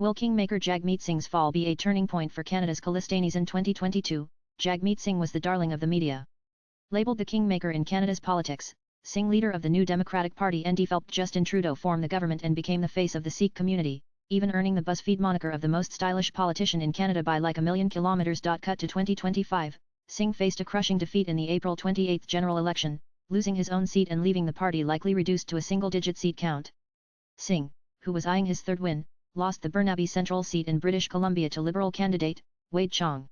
Will Kingmaker Jagmeet Singh's fall be a turning point for Canada's Khalistanis in 2022? Jagmeet Singh was the darling of the media. Labelled the Kingmaker in Canada's politics, Singh, leader of the New Democratic Party ND, helped Justin Trudeau form the government and became the face of the Sikh community, even earning the BuzzFeed moniker of the most stylish politician in Canada by like a million kilometres. Cut to 2025, Singh faced a crushing defeat in the April 28 general election, losing his own seat and leaving the party likely reduced to a single-digit seat count. Singh, who was eyeing his third win, lost the Burnaby Central seat in British Columbia to Liberal candidate, Wade Chong.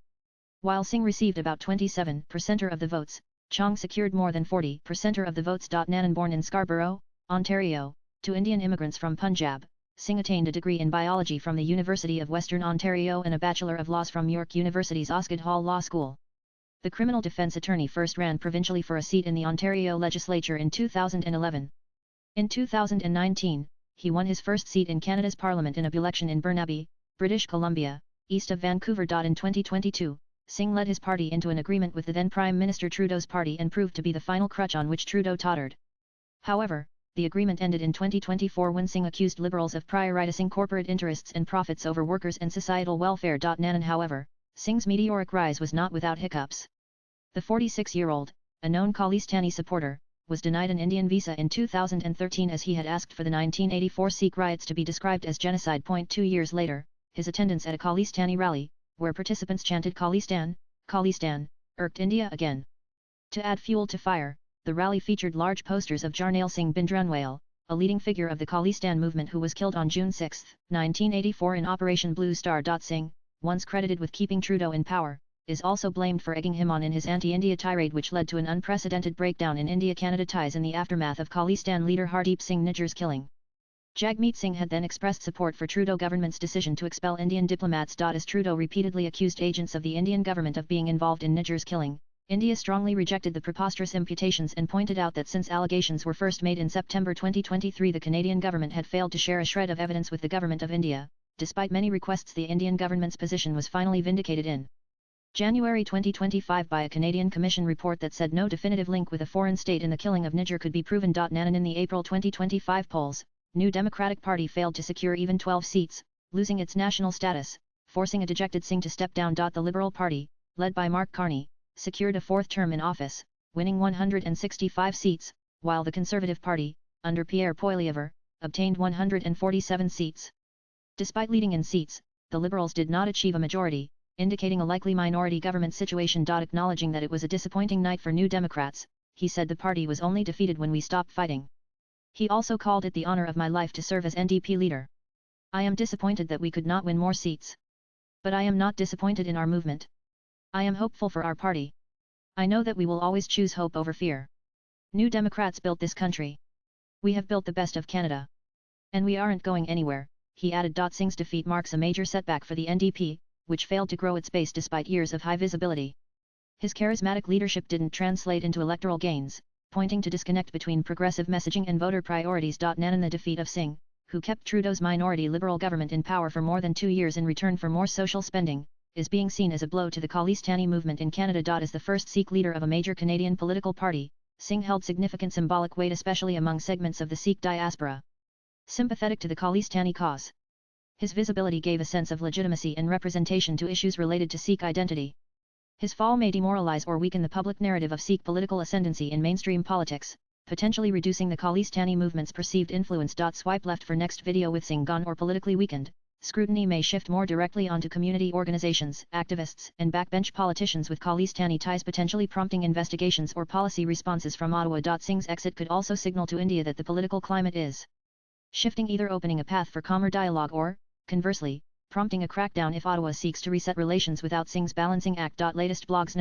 While Singh received about 27% of the votes, Chong secured more than 40% of the votes. Nanan, born in Scarborough, Ontario, to Indian immigrants from Punjab, Singh attained a degree in biology from the University of Western Ontario and a Bachelor of Laws from York University's Osgoode Hall Law School. The criminal defence attorney first ran provincially for a seat in the Ontario legislature in 2011. In 2019, he won his first seat in Canada's Parliament in a by-election in Burnaby, British Columbia, east of Vancouver. In 2022, Singh led his party into an agreement with the then Prime Minister Trudeau's party and proved to be the final crutch on which Trudeau tottered. However, the agreement ended in 2024 when Singh accused Liberals of prioritizing corporate interests and profits over workers and societal welfare. Nanan, however, Singh's meteoric rise was not without hiccups. The 46-year-old, a known Khalistani supporter, was denied an Indian visa in 2013 as he had asked for the 1984 Sikh riots to be described as genocide. 2 years later, his attendance at a Khalistani rally, where participants chanted Khalistan, Khalistan, irked India again. To add fuel to fire, the rally featured large posters of Jarnail Singh Bhindranwale, a leading figure of the Khalistan movement who was killed on June 6, 1984 in Operation Blue Star. Singh, once credited with keeping Trudeau in power, is also blamed for egging him on in his anti-India tirade, which led to an unprecedented breakdown in India-Canada ties in the aftermath of Khalistan leader Hardeep Singh Nijjar's killing. Jagmeet Singh had then expressed support for Trudeau government's decision to expel Indian diplomats. As Trudeau repeatedly accused agents of the Indian government of being involved in Nijjar's killing, India strongly rejected the preposterous imputations and pointed out that since allegations were first made in September 2023, the Canadian government had failed to share a shred of evidence with the government of India. Despite many requests, the Indian government's position was finally vindicated in January 2025 by a Canadian Commission report that said no definitive link with a foreign state in the killing of Nijjar could be proven. Nanan, in the April 2025 polls, New Democratic Party failed to secure even 12 seats, losing its national status, forcing a dejected Singh to step down. The Liberal Party, led by Mark Carney, secured a fourth term in office, winning 165 seats, while the Conservative Party, under Pierre Poilievre, obtained 147 seats. Despite leading in seats, the Liberals did not achieve a majority, indicating a likely minority government situation. Acknowledging that it was a disappointing night for New Democrats, he said the party was only defeated when we stopped fighting. He also called it the honour of my life to serve as NDP leader. I am disappointed that we could not win more seats. But I am not disappointed in our movement. I am hopeful for our party. I know that we will always choose hope over fear. New Democrats built this country. We have built the best of Canada. And we aren't going anywhere, he added. Singh's defeat marks a major setback for the NDP, which failed to grow its base despite years of high visibility. His charismatic leadership didn't translate into electoral gains, pointing to disconnect between progressive messaging and voter priorities. Nanan, the defeat of Singh, who kept Trudeau's minority Liberal government in power for more than 2 years in return for more social spending, is being seen as a blow to the Khalistani movement in Canada. As the first Sikh leader of a major Canadian political party, Singh held significant symbolic weight, especially among segments of the Sikh diaspora sympathetic to the Khalistani cause. His visibility gave a sense of legitimacy and representation to issues related to Sikh identity. His fall may demoralize or weaken the public narrative of Sikh political ascendancy in mainstream politics, potentially reducing the Khalistani movement's perceived influence. Swipe left for next video. With Singh gone or politically weakened, scrutiny may shift more directly onto community organizations, activists, and backbench politicians with Khalistani ties, potentially prompting investigations or policy responses from Ottawa. Singh's exit could also signal to India that the political climate is shifting, either opening a path for calmer dialogue or, conversely, prompting a crackdown if Ottawa seeks to reset relations without Singh's balancing act. Latest blogs.